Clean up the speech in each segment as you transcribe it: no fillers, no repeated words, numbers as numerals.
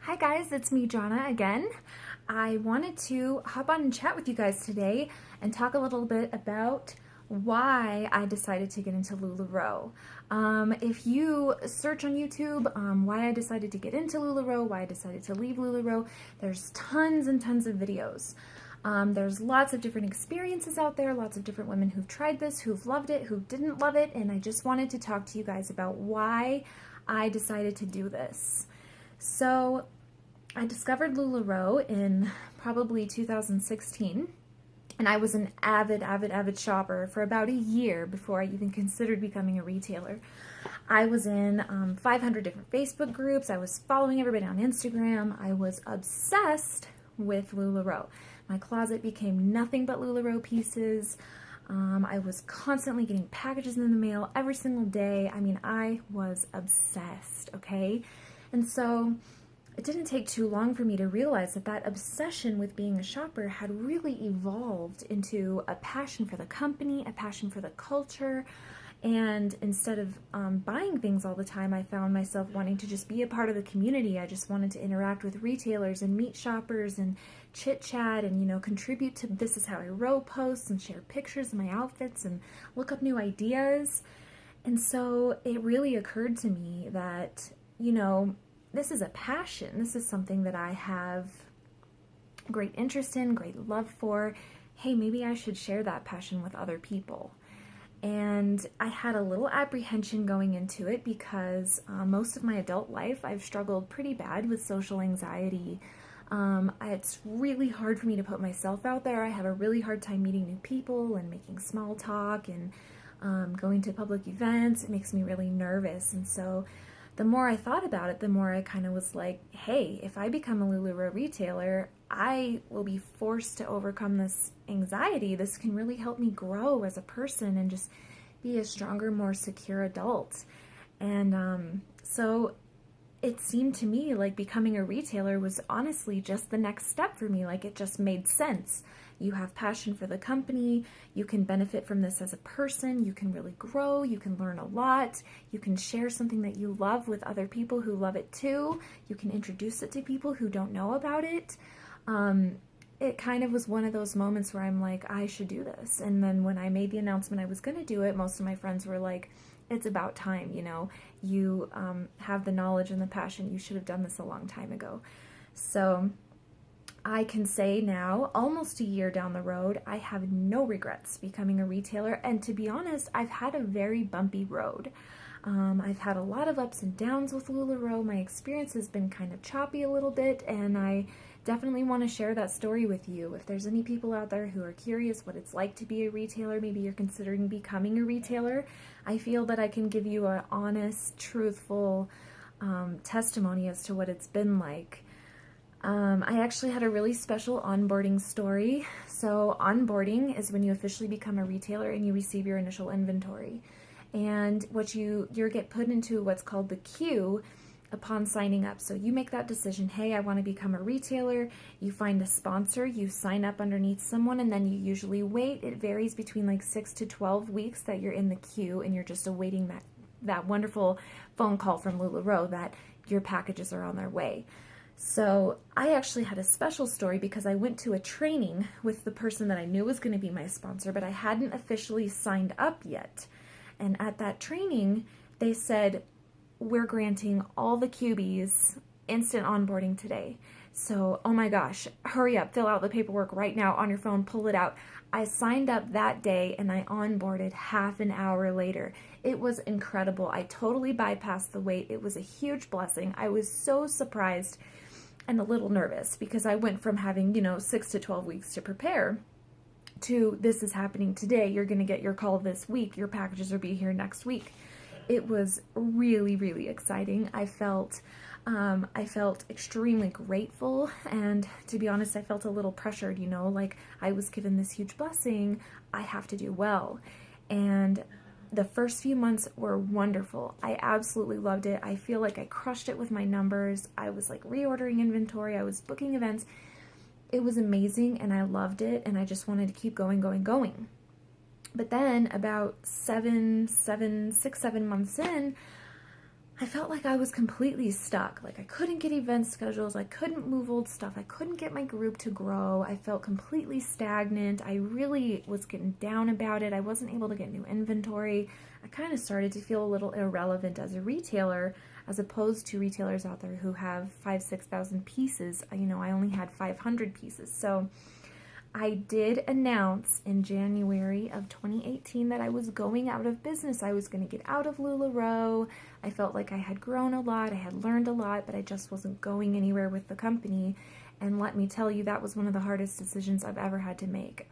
Hi guys, it's me, Jonna, again. I wanted to hop on and chat with you guys today and talk a little bit about why I decided to get into Lularoe. If you search on YouTube why I decided to get into Lularoe, why I decided to leave Lularoe, there's tons and tons of videos. There's lots of different experiences out there, lots of different women who've tried this, who've loved it, who didn't love it, and I just wanted to talk to you guys about why I decided to do this. So I discovered Lularoe in probably 2016, and I was an avid shopper for about a year before I even considered becoming a retailer. I was in 500 different Facebook groups. I was following everybody on Instagram. I was obsessed with Lularoe. My closet became nothing but Lularoe pieces. I was constantly getting packages in the mail every single day. I mean, I was obsessed, okay? And so it didn't take too long for me to realize that that obsession with being a shopper had really evolved into a passion for the company, a passion for the culture, and instead of buying things all the time, I found myself wanting to just be a part of the community. I just wanted to interact with retailers and meet shoppers and chit-chat and, you know, contribute to This Is How I Row posts and share pictures of my outfits and look up new ideas. And so it really occurred to me that, you know, this is a passion. This is something that I have great interest in, great love for. Hey, maybe I should share that passion with other people. And I had a little apprehension going into it because most of my adult life I've struggled pretty bad with social anxiety. It's really hard for me to put myself out there. I have a really hard time meeting new people and making small talk and going to public events. It makes me really nervous. And so the more I thought about it, the more I kind of was like, hey, if I become a Lularoe retailer, I will be forced to overcome this anxiety. This can really help me grow as a person and just be a stronger, more secure adult. And so it seemed to me like becoming a retailer was honestly just the next step for me. Like, it just made sense. You have passion for the company, you can benefit from this as a person, you can really grow, you can learn a lot, you can share something that you love with other people who love it too, you can introduce it to people who don't know about it. It kind of was one of those moments where I'm like, I should do this. And then when I made the announcement I was going to do it, most of my friends were like, it's about time, you know, you have the knowledge and the passion, you should have done this a long time ago. So I can say now, almost a year down the road, I have no regrets becoming a retailer. And to be honest, I've had a very bumpy road. I've had a lot of ups and downs with Lularoe. My experience has been kind of choppy a little bit, and I definitely want to share that story with you. If there's any people out there who are curious what it's like to be a retailer, maybe you're considering becoming a retailer, I feel that I can give you an honest, truthful testimony as to what it's been like. I actually had a really special onboarding story. So onboarding is when you officially become a retailer and you receive your initial inventory. And you get put into what's called the queue upon signing up. So you make that decision, hey, I want to become a retailer. You find a sponsor, you sign up underneath someone, and then you usually wait. It varies between like 6 to 12 weeks that you're in the queue and you're just awaiting that wonderful phone call from Lularoe that your packages are on their way. So I actually had a special story because I went to a training with the person that I knew was going to be my sponsor, but I hadn't officially signed up yet. And at that training, they said, we're granting all the QBs instant onboarding today. So, oh my gosh, hurry up, fill out the paperwork right now on your phone, pull it out. I signed up that day and I onboarded half an hour later. It was incredible. I totally bypassed the wait. It was a huge blessing. I was so surprised and a little nervous because I went from having, 6 to 12 weeks to prepare to this is happening today. You're going to get your call this week. Your packages will be here next week. It was really, really exciting. I felt extremely grateful, and to be honest, I felt a little pressured, like I was given this huge blessing. I have to do well. And the first few months were wonderful. I absolutely loved it. I feel like I crushed it with my numbers. I was like reordering inventory. I was booking events. It was amazing and I loved it, and I just wanted to keep going. But then about 6, 7 months in, I felt like I was completely stuck. Like I couldn't get event schedules, I couldn't move old stuff, I couldn't get my group to grow. I felt completely stagnant. I really was getting down about it. I wasn't able to get new inventory. I kind of started to feel a little irrelevant as a retailer, as opposed to retailers out there who have 5,000-6,000 pieces. You know, I only had 500 pieces. So I did announce in January of 2018 that I was going out of business. I was going to get out of Lularoe. I felt like I had grown a lot, I had learned a lot, but I just wasn't going anywhere with the company. And let me tell you, that was one of the hardest decisions I've ever had to make.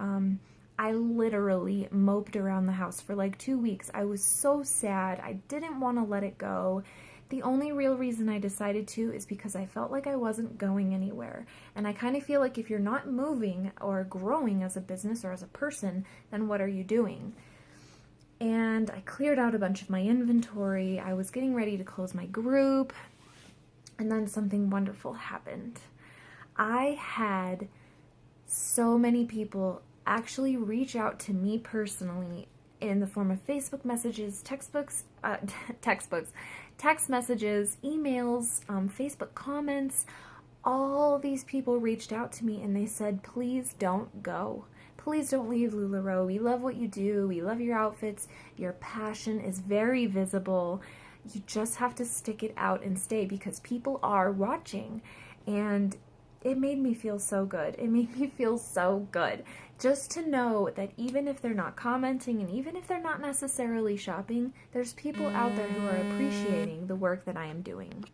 I literally moped around the house for like 2 weeks. I was so sad. I didn't want to let it go. The only real reason I decided to is because I felt like I wasn't going anywhere. And I kind of feel like if you're not moving or growing as a business or as a person, then what are you doing? And I cleared out a bunch of my inventory. I was getting ready to close my group. And then something wonderful happened. I had so many people actually reach out to me personally in the form of Facebook messages, text messages, emails, Facebook comments. All these people reached out to me and they said, please don't go. Please don't leave Lularoe. We love what you do. We love your outfits. Your passion is very visible. You just have to stick it out and stay because people are watching. And it made me feel so good. It made me feel so good just to know that even if they're not commenting and even if they're not necessarily shopping, there's people out there who are appreciating the work that I am doing.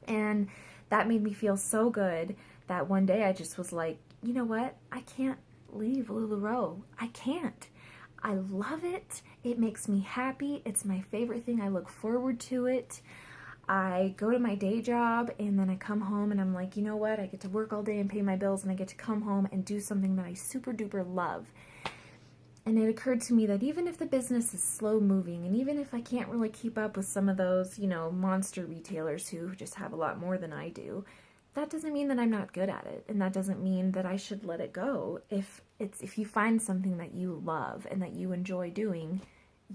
And that made me feel so good that one day I just was like, you know what? I can't leave Lularoe. I can't. I love it. It makes me happy. It's my favorite thing. I look forward to it. I go to my day job and then I come home and I'm like, you know what? I get to work all day and pay my bills and I get to come home and do something that I super duper love. And it occurred to me that even if the business is slow moving and even if I can't really keep up with some of those, you know, monster retailers who just have a lot more than I do, that doesn't mean that I'm not good at it. And that doesn't mean that I should let it go. If you find something that you love and that you enjoy doing,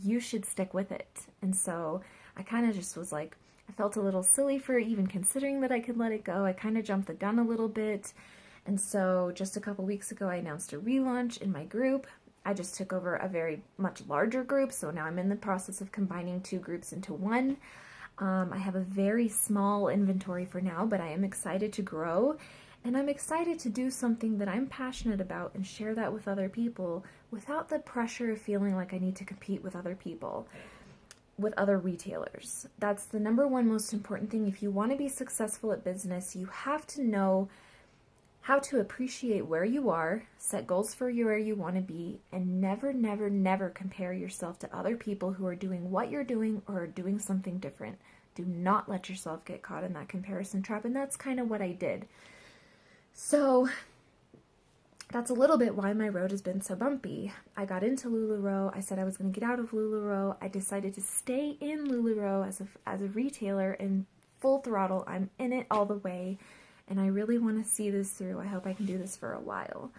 you should stick with it. And so I kind of just was like, I felt a little silly for even considering that I could let it go. I kind of jumped the gun a little bit. And so just a couple weeks ago, I announced a relaunch in my group. I just took over a very much larger group. So now I'm in the process of combining 2 groups into one. I have a very small inventory for now, but I am excited to grow. And I'm excited to do something that I'm passionate about and share that with other people without the pressure of feeling like I need to compete with other people, with other retailers. That's the number one most important thing. If you want to be successful at business, you have to know how to appreciate where you are, set goals for where you want to be, and never, never, never compare yourself to other people who are doing what you're doing or are doing something different. Do not let yourself get caught in that comparison trap, and that's kind of what I did. So that's a little bit why my road has been so bumpy. I got into Lularoe. I said I was going to get out of Lularoe. I decided to stay in Lularoe as a retailer in full throttle. I'm in it all the way, and I really want to see this through. I hope I can do this for a while.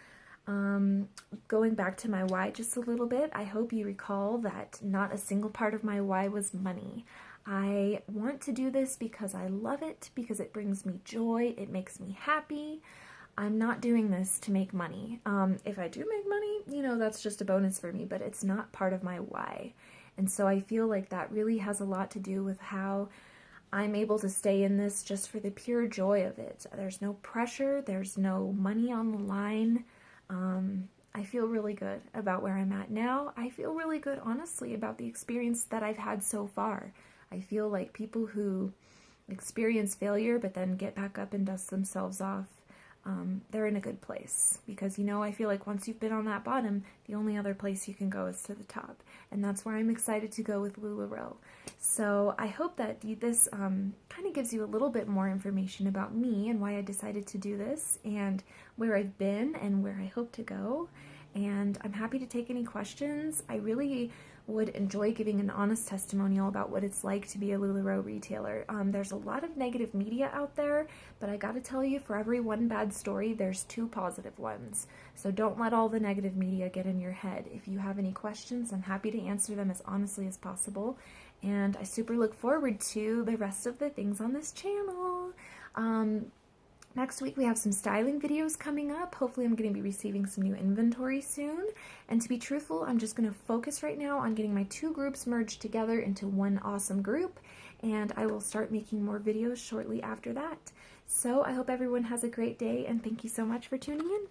Going back to my why just a little bit, I hope you recall that not a single part of my why was money. I want to do this because I love it, because it brings me joy, it makes me happy. I'm not doing this to make money. If I do make money, you know, that's just a bonus for me, but it's not part of my why. And so I feel like that really has a lot to do with how I'm able to stay in this just for the pure joy of it. There's no pressure, there's no money on the line. I feel really good about where I'm at now. I feel really good, honestly, about the experience that I've had so far. I feel like people who experience failure but then get back up and dust themselves off, they're in a good place. Because, you know, I feel like once you've been on that bottom, the only other place you can go is to the top. And that's where I'm excited to go with Lularoe. So I hope that this kind of gives you a little bit more information about me and why I decided to do this and where I've been and where I hope to go. And I'm happy to take any questions. I really would enjoy giving an honest testimonial about what it's like to be a Lularoe retailer. There's a lot of negative media out there, but I gotta tell you, for every one bad story, there's 2 positive ones. So don't let all the negative media get in your head. If you have any questions, I'm happy to answer them as honestly as possible. and I super look forward to the rest of the things on this channel. Next week we have some styling videos coming up. Hopefully I'm going to be receiving some new inventory soon. And to be truthful, I'm just going to focus right now on getting my 2 groups merged together into one awesome group. And I will start making more videos shortly after that. So I hope everyone has a great day, and thank you so much for tuning in.